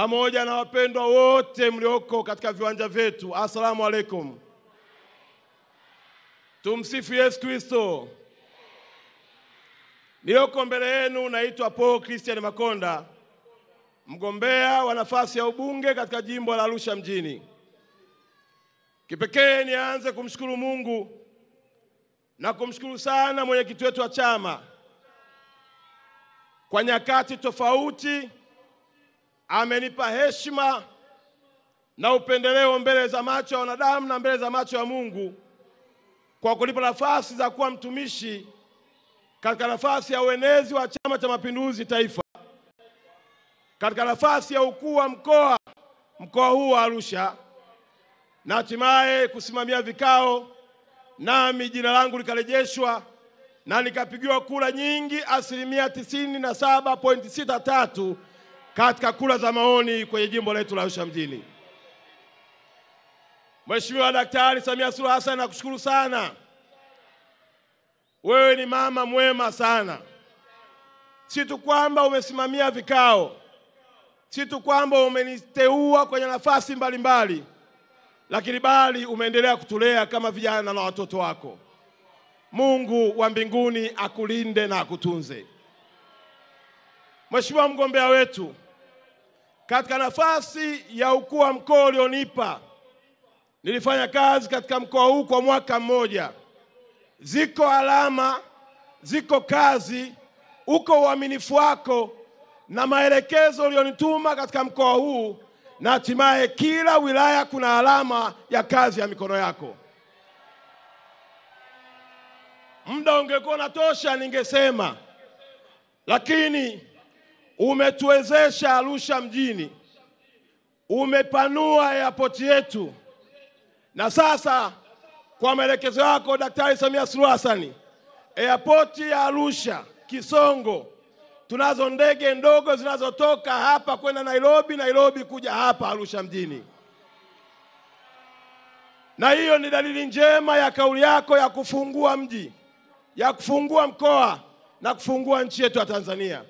pamoja na wapendwa wote mlioko katika viwanja vyetu, asalamu alaykum. Tumsifu Yesu Kristo. Nilioko mbele yenu naitwa Paul Christian Makonda, mgombea wa nafasi ya ubunge katika jimbo la Arusha mjini. Kipekee nianze kumshukuru Mungu na kumshukuru sana mwenyekiti wetu wa chama. Kwa nyakati tofauti amenipa heshima na upendeleo mbele za macho ya wanadamu na mbele za macho ya Mungu kwa kunipa nafasi za kuwa mtumishi katika nafasi ya uenezi wa Chama cha Mapinduzi Taifa, katika nafasi ya ukuu wa mkoa huu wa Arusha, na hatimaye kusimamia vikao, nami jina langu likarejeshwa na nikapigiwa kura nyingi 97.63% katika kura za maoni kwenye jimbo letu la Arusha mjini. Mheshimiwa Daktari Samia Suluhu Hassan, nakushukuru sana. Wewe ni mama mwema sana. Si tu kwamba umesimamia vikao, si tu kwamba umeniteua kwenye nafasi mbalimbali, lakini bali umeendelea kutulea kama vijana na watoto wako. Mungu wa mbinguni akulinde na akutunze. Mheshimiwa mgombea wetu, katika nafasi ya ukuu wa mkoa ulionipa, nilifanya kazi katika mkoa huu kwa mwaka mmoja. Ziko alama, ziko kazi, uko uaminifu wako na maelekezo ulionituma katika mkoa huu, na hatimaye kila wilaya kuna alama ya kazi ya mikono yako. Muda ungekuwa unatosha ningesema, lakini umetuwezesha Arusha mjini, umepanua airport yetu, na sasa kwa maelekezo yako Daktari Samia Suluhu Hassan, airport ya Arusha Kisongo, tunazo ndege ndogo zinazotoka hapa kwenda Nairobi kuja hapa Arusha mjini. Na hiyo ni dalili njema ya kauli yako ya kufungua mji, ya kufungua mkoa na kufungua nchi yetu ya Tanzania.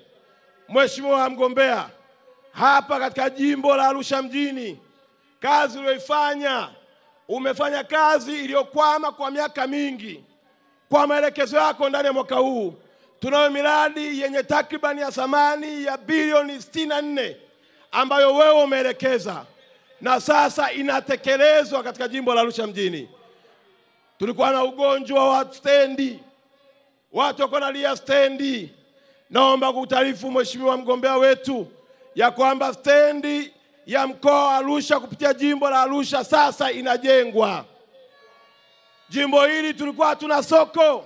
Mheshimiwa mgombea, hapa katika jimbo la Arusha mjini, kazi uliyoifanya, umefanya kazi iliyokwama kwa miaka mingi. Kwa maelekezo yako ndani ya mwaka huu, tunayo miradi yenye takribani ya thamani ya bilioni 64 ambayo wewe umeelekeza na sasa inatekelezwa katika jimbo la Arusha mjini. Tulikuwa na ugonjwa wa stendi, watu wako nalia stendi. Naomba kutaarifu Mheshimiwa mgombea wetu ya kwamba stendi ya mkoa wa Arusha kupitia jimbo la Arusha sasa inajengwa. Jimbo hili tulikuwa tuna soko.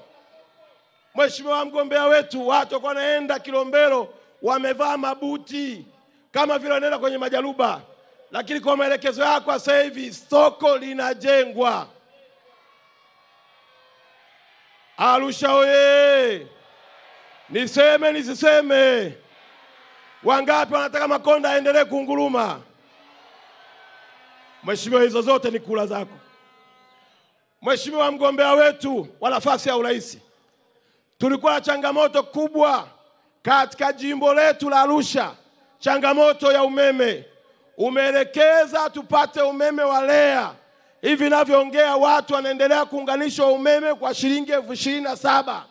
Mheshimiwa mgombea wetu, watu wako naenda Kilombero wamevaa mabuti kama vile wanaenda kwenye majaruba, lakini kwa maelekezo yako sasa hivi soko linajengwa. Arusha oye! Niseme nisiseme? Wangapi wanataka Makonda aendelee kunguruma? Mheshimiwa, hizo zote ni kula zako. Mheshimiwa mgombea wetu wa nafasi ya urais, tulikuwa na changamoto kubwa katika jimbo letu la Arusha, changamoto ya umeme. Umeelekeza tupate umeme wa REA. Hivi ninavyoongea watu wanaendelea kuunganishwa umeme kwa shilingi 27,000.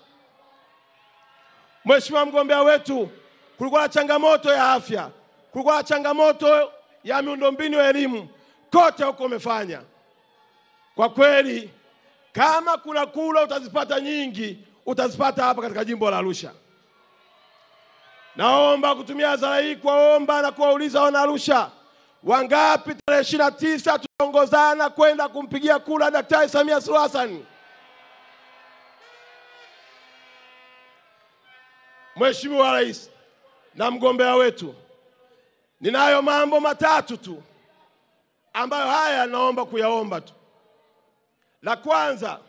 Mheshimiwa mgombea wetu, kulikuwa na changamoto ya afya, kulikuwa na changamoto ya miundombinu ya elimu. Kote huko umefanya. Kwa kweli, kama kuna kula utazipata nyingi, utazipata hapa katika jimbo la Arusha. Naomba kutumia hadhara hii kuwaomba na kuwauliza wana Arusha, wangapi tarehe 29 tutaongozana kwenda kumpigia kura Daktari Samia Suluhu Hassan? Mheshimiwa Rais na mgombea wetu, ninayo mambo matatu tu ambayo haya naomba kuyaomba tu. La kwanza,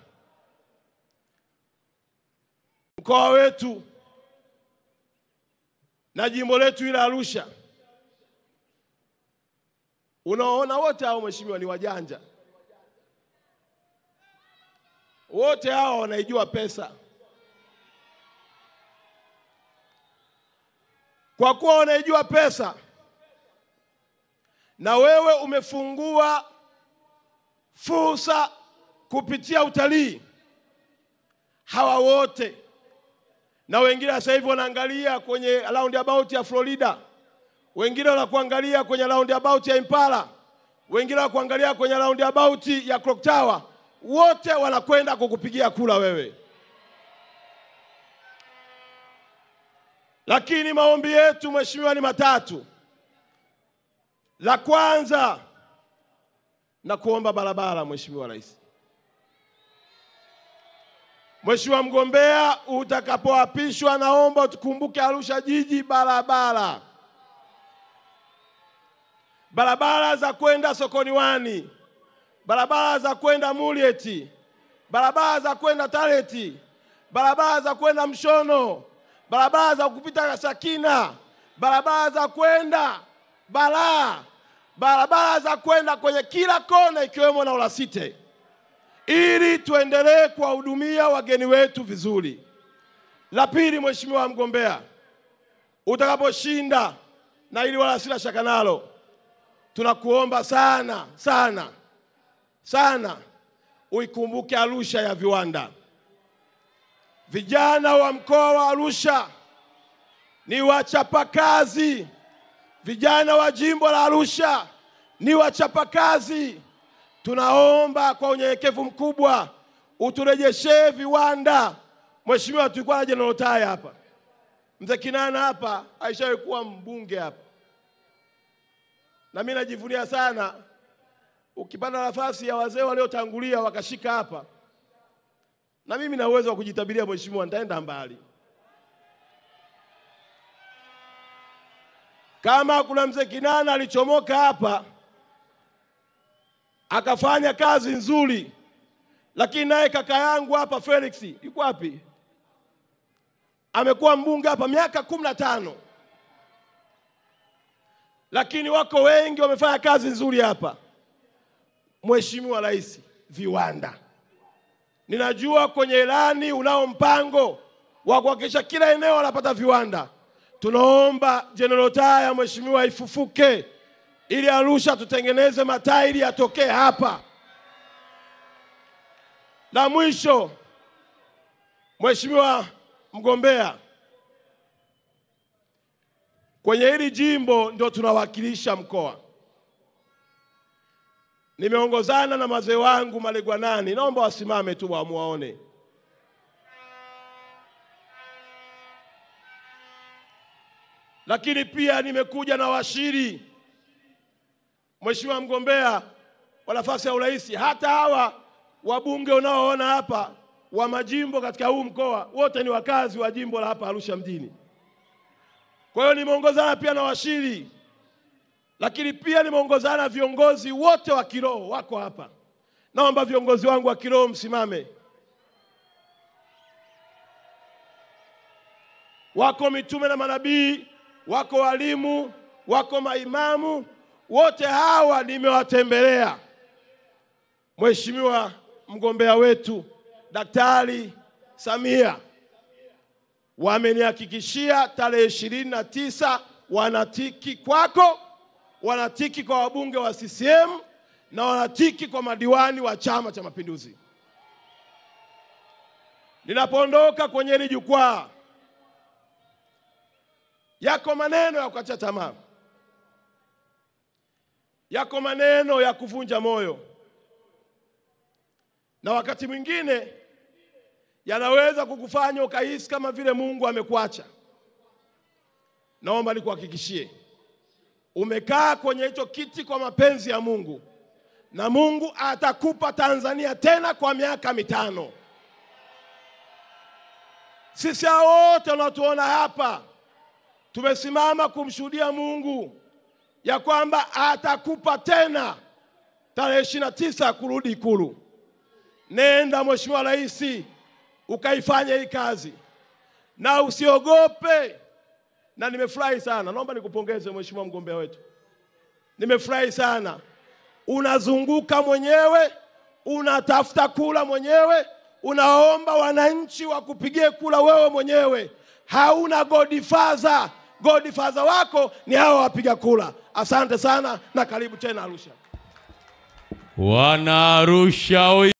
mkoa wetu na jimbo letu ila Arusha, unaona wote hao mheshimiwa ni wajanja. Wote hao wanaijua pesa. Kwa kuwa wanaijua pesa, na wewe umefungua fursa kupitia utalii, hawa wote na wengine sasa hivi wanaangalia kwenye roundabout ya Florida, wengine wanakuangalia kwenye roundabout ya Impala, wengine wanakuangalia kwenye roundabout ya Clock Tower, wote wanakwenda kukupigia kula wewe. Lakini maombi yetu mheshimiwa ni matatu. La kwanza na kuomba barabara mheshimiwa rais. Mheshimiwa mgombea, utakapoapishwa naomba tukumbuke Arusha jiji barabara. Barabara za kwenda Sokoni Wani, barabara za kwenda Mulieti, barabara za kwenda Tareti, barabara za kwenda Mshono, barabara za kupita Sakina, barabara za kwenda Balaa, barabara za kwenda kwenye kila kona ikiwemo na Olasite, ili tuendelee kuwahudumia wageni wetu vizuri. La pili mheshimiwa mgombea, utakaposhinda, na ili wala sina shaka nalo, tunakuomba sana sana sana uikumbuke Arusha ya viwanda. Vijana wa mkoa wa Arusha ni wachapakazi. Vijana wa jimbo la Arusha ni wachapakazi. Tunaomba kwa unyenyekevu mkubwa uturejeshee viwanda. Mheshimiwa, tulikuwa na General Taya hapa, Mzee Kinana hapa aishawahi kuwa mbunge hapa, na mimi najivunia sana. Ukipata nafasi ya wazee waliotangulia wakashika hapa, na mimi na uwezo wa kujitabiria mheshimiwa, nitaenda mbali. Kama kuna Mzee Kinana alichomoka hapa akafanya kazi nzuri, lakini naye kaka yangu hapa Felix yuko wapi? Amekuwa mbunge hapa miaka 15. Lakini wako wengi wamefanya kazi nzuri hapa. Mheshimiwa Rais, viwanda. Ninajua kwenye ilani unao mpango wa kuhakikisha kila eneo wanapata viwanda. Tunaomba General Taya mheshimiwa ifufuke, ili Arusha tutengeneze matairi yatokee hapa. La mwisho mheshimiwa mgombea, kwenye hili jimbo ndio tunawakilisha mkoa. Nimeongozana na mazee wangu Malegwanani, naomba wasimame tu muwaone. Lakini pia nimekuja na washiri. Mheshimiwa mgombea wa nafasi ya urais, hata hawa wabunge unaoona hapa wa majimbo katika huu mkoa wote ni wakazi wa jimbo la hapa Arusha mjini. Kwa hiyo nimeongozana pia na washiri. Lakini pia nimeongozana viongozi wote wa kiroho wako hapa. Naomba viongozi wangu wa kiroho msimame. Wako mitume na manabii, wako walimu, wako maimamu, wote hawa nimewatembelea. Mheshimiwa mgombea wetu Daktari Samia wamenihakikishia tarehe 29 wanatiki kwako, wanatiki kwa wabunge wa CCM na wanatiki kwa madiwani wa Chama cha Mapinduzi. Ninapoondoka kwenye hili jukwaa, yako maneno ya kukatisha tamaa, yako maneno ya kuvunja moyo, na wakati mwingine yanaweza kukufanya ukahisi kama vile Mungu amekuacha. Naomba nikuhakikishie, umekaa kwenye hicho kiti kwa mapenzi ya Mungu, na Mungu atakupa Tanzania tena kwa miaka 5. Sisi wote tunatuona hapa tumesimama kumshuhudia Mungu ya kwamba atakupa tena tarehe 29 kurudi Ikulu. Nenda Mheshimiwa Rais ukaifanye hii kazi na usiogope. Na nimefurahi sana, naomba nikupongeze Mheshimiwa mgombea wetu. Nimefurahi sana, unazunguka mwenyewe, unatafuta kula mwenyewe, unaomba wananchi wakupigie kula wewe mwenyewe. Hauna godfather. Godfather wako ni hao wapiga kura. Asante sana na karibu tena Arusha. Wana Arusha.